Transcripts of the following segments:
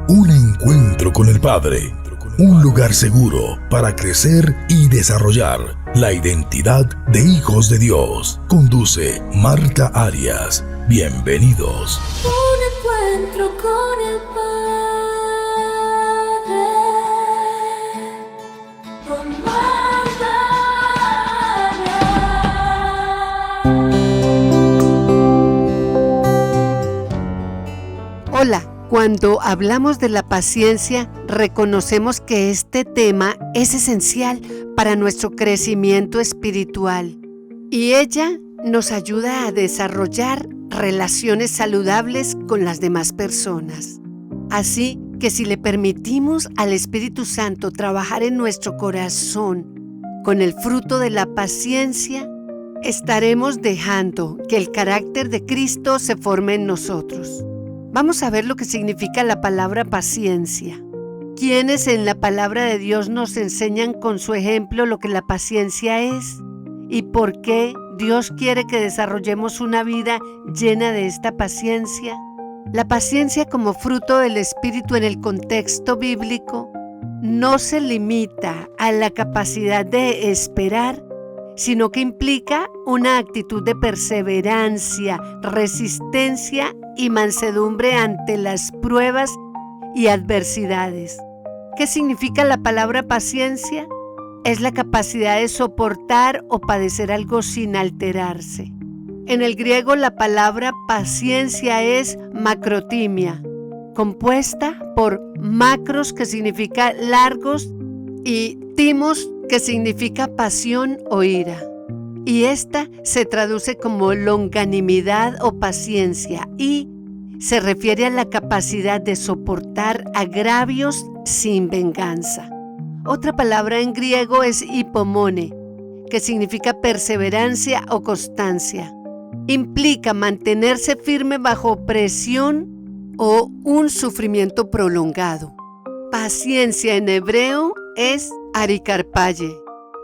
Un encuentro con el Padre. Un lugar seguro para crecer y desarrollar la identidad de hijos de Dios. Conduce Marta Arias. Bienvenidos. Un encuentro con el Padre. Con Marta Arias. Hola. Cuando hablamos de la paciencia, reconocemos que este tema es esencial para nuestro crecimiento espiritual y ella nos ayuda a desarrollar relaciones saludables con las demás personas. Así que si le permitimos al Espíritu Santo trabajar en nuestro corazón con el fruto de la paciencia, estaremos dejando que el carácter de Cristo se forme en nosotros. Vamos a ver lo que significa la palabra paciencia. ¿Quiénes en la palabra de Dios nos enseñan con su ejemplo lo que la paciencia es? ¿Y por qué Dios quiere que desarrollemos una vida llena de esta paciencia? La paciencia como fruto del Espíritu en el contexto bíblico no se limita a la capacidad de esperar, sino que implica una actitud de perseverancia, resistencia y mansedumbre ante las pruebas y adversidades. ¿Qué significa la palabra paciencia? Es la capacidad de soportar o padecer algo sin alterarse. En el griego la palabra paciencia es macrotimia, compuesta por macros, que significa largos, y timos, que significa pasión o ira. Y esta se traduce como longanimidad o paciencia y se refiere a la capacidad de soportar agravios sin venganza. Otra palabra en griego es hipomone, que significa perseverancia o constancia. Implica mantenerse firme bajo presión o un sufrimiento prolongado. Paciencia en hebreo es arikarpaye.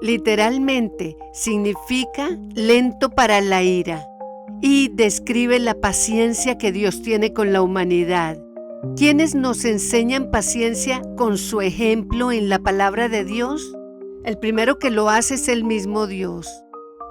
Literalmente significa lento para la ira y describe la paciencia que Dios tiene con la humanidad. ¿Quiénes nos enseñan paciencia con su ejemplo en la palabra de Dios? El primero que lo hace es el mismo Dios.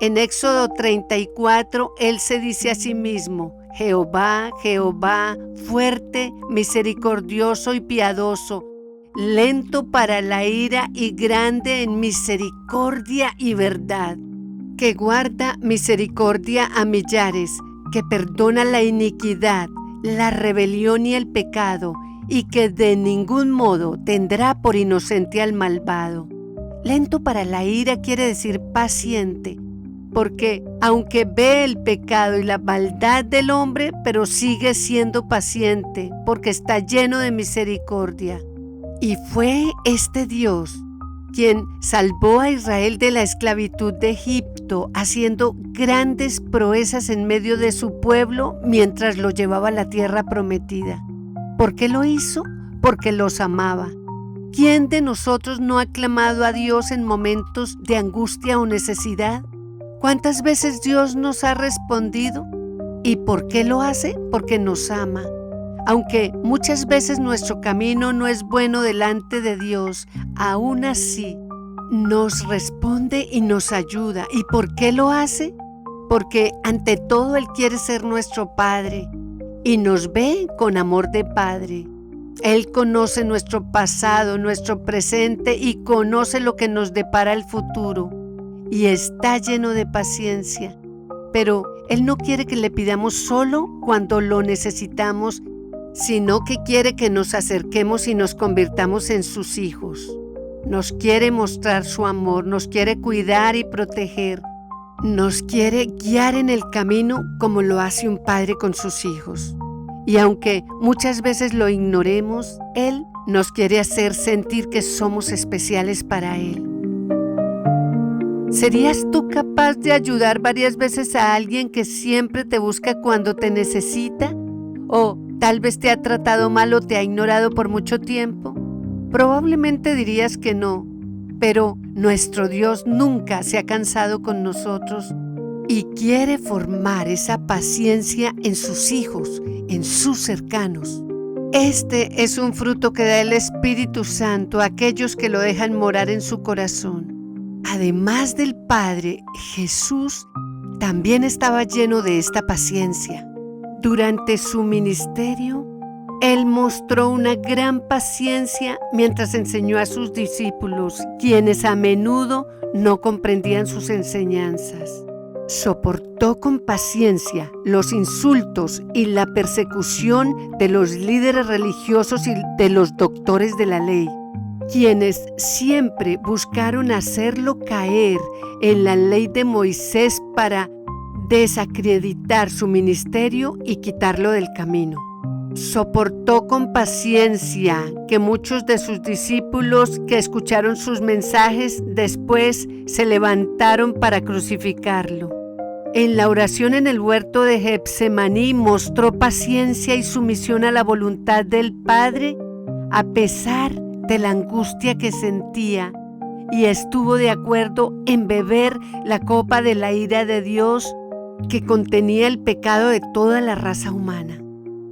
En Éxodo 34, Él se dice a sí mismo: Jehová, Jehová, fuerte, misericordioso y piadoso, lento para la ira y grande en misericordia y verdad, que guarda misericordia a millares, que perdona la iniquidad, la rebelión y el pecado, y que de ningún modo tendrá por inocente al malvado. Lento para la ira quiere decir paciente, porque aunque ve el pecado y la maldad del hombre, pero sigue siendo paciente, porque está lleno de misericordia. Y fue este Dios quien salvó a Israel de la esclavitud de Egipto, haciendo grandes proezas en medio de su pueblo mientras lo llevaba a la tierra prometida. ¿Por qué lo hizo? Porque los amaba. ¿Quién de nosotros no ha clamado a Dios en momentos de angustia o necesidad? ¿Cuántas veces Dios nos ha respondido? ¿Y por qué lo hace? Porque nos ama. Aunque muchas veces nuestro camino no es bueno delante de Dios, aún así nos responde y nos ayuda. ¿Y por qué lo hace? Porque ante todo Él quiere ser nuestro Padre y nos ve con amor de Padre. Él conoce nuestro pasado, nuestro presente y conoce lo que nos depara el futuro. Y está lleno de paciencia. Pero Él no quiere que le pidamos solo cuando lo necesitamos, sino que quiere que nos acerquemos y nos convirtamos en sus hijos. Nos quiere mostrar su amor, nos quiere cuidar y proteger, nos quiere guiar en el camino como lo hace un padre con sus hijos. Y aunque muchas veces lo ignoremos, Él nos quiere hacer sentir que somos especiales para Él. ¿Serías tú capaz de ayudar varias veces a alguien que siempre te busca cuando te necesita? ¿O tal vez te ha tratado mal o te ha ignorado por mucho tiempo? Probablemente dirías que no, pero nuestro Dios nunca se ha cansado con nosotros y quiere formar esa paciencia en sus hijos, en sus cercanos. Este es un fruto que da el Espíritu Santo a aquellos que lo dejan morar en su corazón. Además del Padre, Jesús también estaba lleno de esta paciencia. Durante su ministerio, Él mostró una gran paciencia mientras enseñó a sus discípulos, quienes a menudo no comprendían sus enseñanzas. Soportó con paciencia los insultos y la persecución de los líderes religiosos y de los doctores de la ley, quienes siempre buscaron hacerlo caer en la ley de Moisés para desacreditar su ministerio y quitarlo del camino. Soportó con paciencia que muchos de sus discípulos que escucharon sus mensajes después se levantaron para crucificarlo. En la oración en el huerto de Getsemaní mostró paciencia y sumisión a la voluntad del Padre a pesar de la angustia que sentía, y estuvo de acuerdo en beber la copa de la ira de Dios que contenía el pecado de toda la raza humana,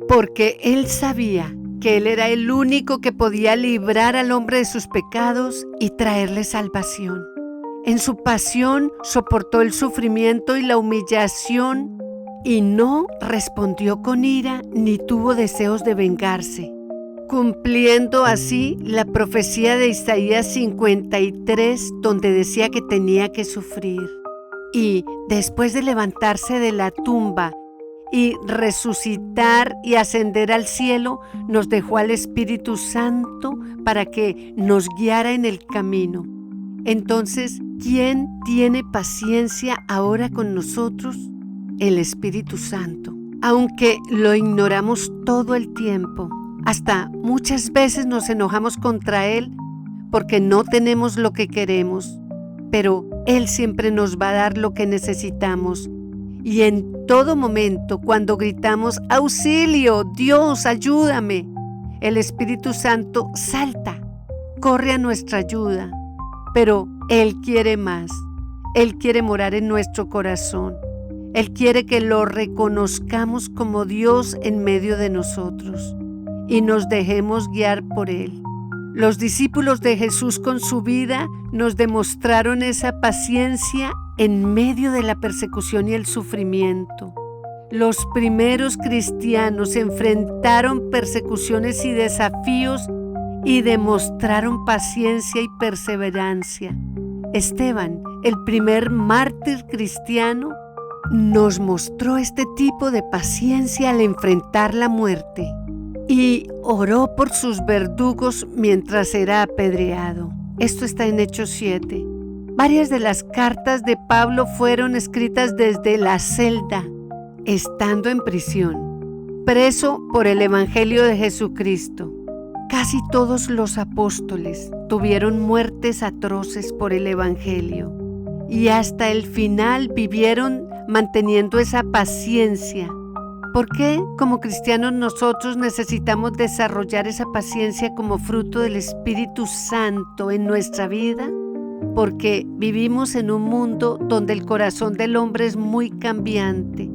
porque Él sabía que Él era el único que podía librar al hombre de sus pecados y traerle salvación. En su pasión soportó el sufrimiento y la humillación y no respondió con ira ni tuvo deseos de vengarse, cumpliendo así la profecía de Isaías 53, donde decía que tenía que sufrir. Y después de levantarse de la tumba y resucitar y ascender al cielo, nos dejó al Espíritu Santo para que nos guiara en el camino. Entonces, ¿quién tiene paciencia ahora con nosotros? El Espíritu Santo. Aunque lo ignoramos todo el tiempo, hasta muchas veces nos enojamos contra Él porque no tenemos lo que queremos, pero Él siempre nos va a dar lo que necesitamos. Y en todo momento, cuando gritamos, ¡auxilio! ¡Dios, ayúdame!, el Espíritu Santo salta, corre a nuestra ayuda. Pero Él quiere más. Él quiere morar en nuestro corazón. Él quiere que lo reconozcamos como Dios en medio de nosotros y nos dejemos guiar por Él. Los discípulos de Jesús con su vida nos demostraron esa paciencia en medio de la persecución y el sufrimiento. Los primeros cristianos enfrentaron persecuciones y desafíos y demostraron paciencia y perseverancia. Esteban, el primer mártir cristiano, nos mostró este tipo de paciencia al enfrentar la muerte y oró por sus verdugos mientras era apedreado. Esto está en Hechos 7. Varias de las cartas de Pablo fueron escritas desde la celda, estando en prisión, preso por el Evangelio de Jesucristo. Casi todos los apóstoles tuvieron muertes atroces por el Evangelio y hasta el final vivieron manteniendo esa paciencia. ¿Por qué como cristianos nosotros necesitamos desarrollar esa paciencia como fruto del Espíritu Santo en nuestra vida? Porque vivimos en un mundo donde el corazón del hombre es muy cambiante.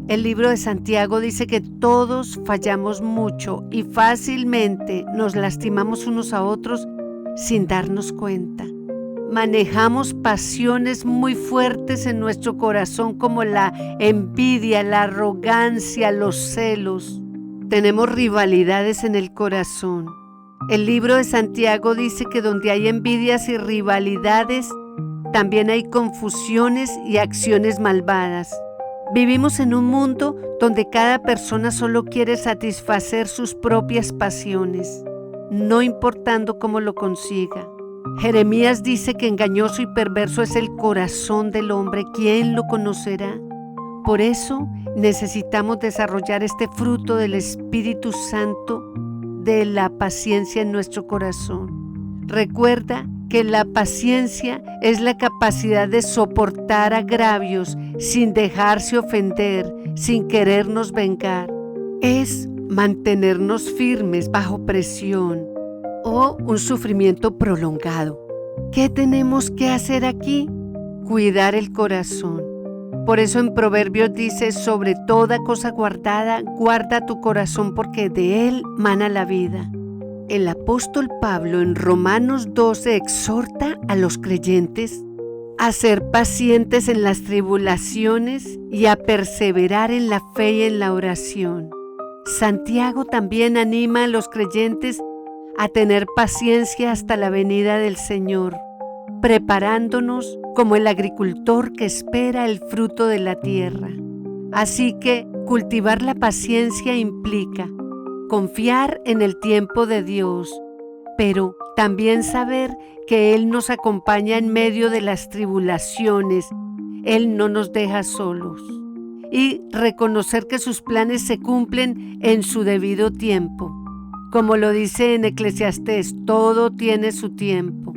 El libro de Santiago dice que todos fallamos mucho y fácilmente nos lastimamos unos a otros sin darnos cuenta. Manejamos pasiones muy fuertes en nuestro corazón como la envidia, la arrogancia, los celos. Tenemos rivalidades en el corazón. El libro de Santiago dice que donde hay envidias y rivalidades, también hay confusiones y acciones malvadas. Vivimos en un mundo donde cada persona solo quiere satisfacer sus propias pasiones, no importando cómo lo consiga. Jeremías dice que engañoso y perverso es el corazón del hombre, ¿quién lo conocerá? Por eso necesitamos desarrollar este fruto del Espíritu Santo de la paciencia en nuestro corazón. Recuerda que la paciencia es la capacidad de soportar agravios sin dejarse ofender, sin querernos vengar. Es mantenernos firmes bajo presión o un sufrimiento prolongado. ¿Qué tenemos que hacer aquí? Cuidar el corazón. Por eso en Proverbios dice, sobre toda cosa guardada, guarda tu corazón porque de él mana la vida. El apóstol Pablo en Romanos 12 exhorta a los creyentes a ser pacientes en las tribulaciones y a perseverar en la fe y en la oración. Santiago también anima a los creyentes a tener paciencia hasta la venida del Señor, preparándonos como el agricultor que espera el fruto de la tierra. Así que cultivar la paciencia implica confiar en el tiempo de Dios, pero también saber que Él nos acompaña en medio de las tribulaciones. Él no nos deja solos. Y reconocer que sus planes se cumplen en su debido tiempo. Como lo dice en Eclesiastés, todo tiene su tiempo.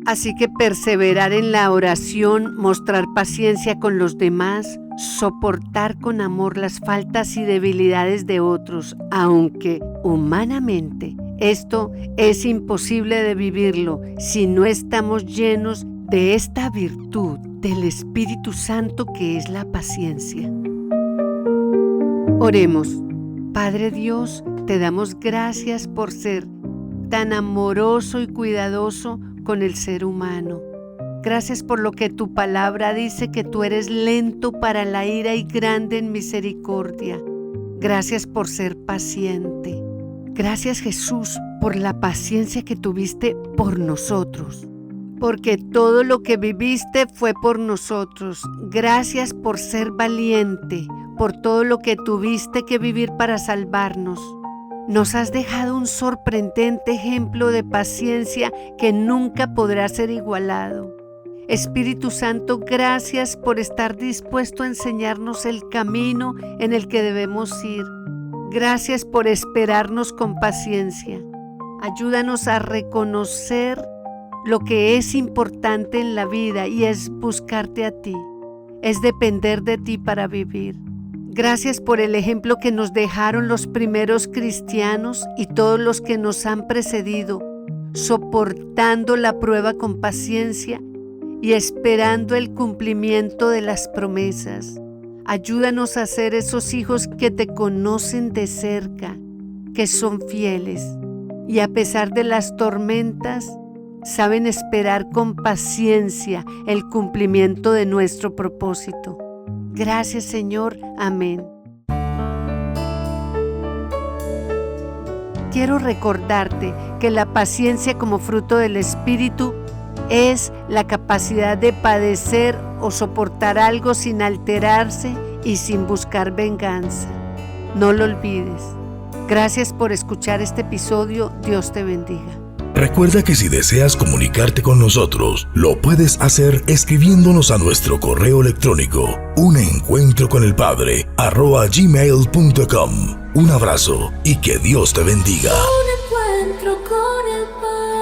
Así que perseverar en la oración, mostrar paciencia con los demás, soportar con amor las faltas y debilidades de otros, aunque humanamente esto es imposible de vivirlo si no estamos llenos de esta virtud del Espíritu Santo que es la paciencia. Oremos. Padre Dios, te damos gracias por ser tan amoroso y cuidadoso con el ser humano. Gracias por lo que tu palabra dice, que tú eres lento para la ira y grande en misericordia. Gracias por ser paciente. Gracias, Jesús, por la paciencia que tuviste por nosotros, porque todo lo que viviste fue por nosotros. Gracias por ser valiente, por todo lo que tuviste que vivir para salvarnos. Nos has dejado un sorprendente ejemplo de paciencia que nunca podrá ser igualado. Espíritu Santo, gracias por estar dispuesto a enseñarnos el camino en el que debemos ir. Gracias por esperarnos con paciencia. Ayúdanos a reconocer lo que es importante en la vida y es buscarte a ti, es depender de ti para vivir. Gracias por el ejemplo que nos dejaron los primeros cristianos y todos los que nos han precedido, soportando la prueba con paciencia y esperando el cumplimiento de las promesas. Ayúdanos a ser esos hijos que te conocen de cerca, que son fieles y a pesar de las tormentas, saben esperar con paciencia el cumplimiento de nuestro propósito. Gracias, Señor. Amén. Quiero recordarte que la paciencia como fruto del Espíritu es la capacidad de padecer o soportar algo sin alterarse y sin buscar venganza. No lo olvides. Gracias por escuchar este episodio. Dios te bendiga. Recuerda que si deseas comunicarte con nosotros, lo puedes hacer escribiéndonos a nuestro correo electrónico unencuentroconelpadre@gmail.com. Un abrazo y que Dios te bendiga. Un encuentro con el Padre.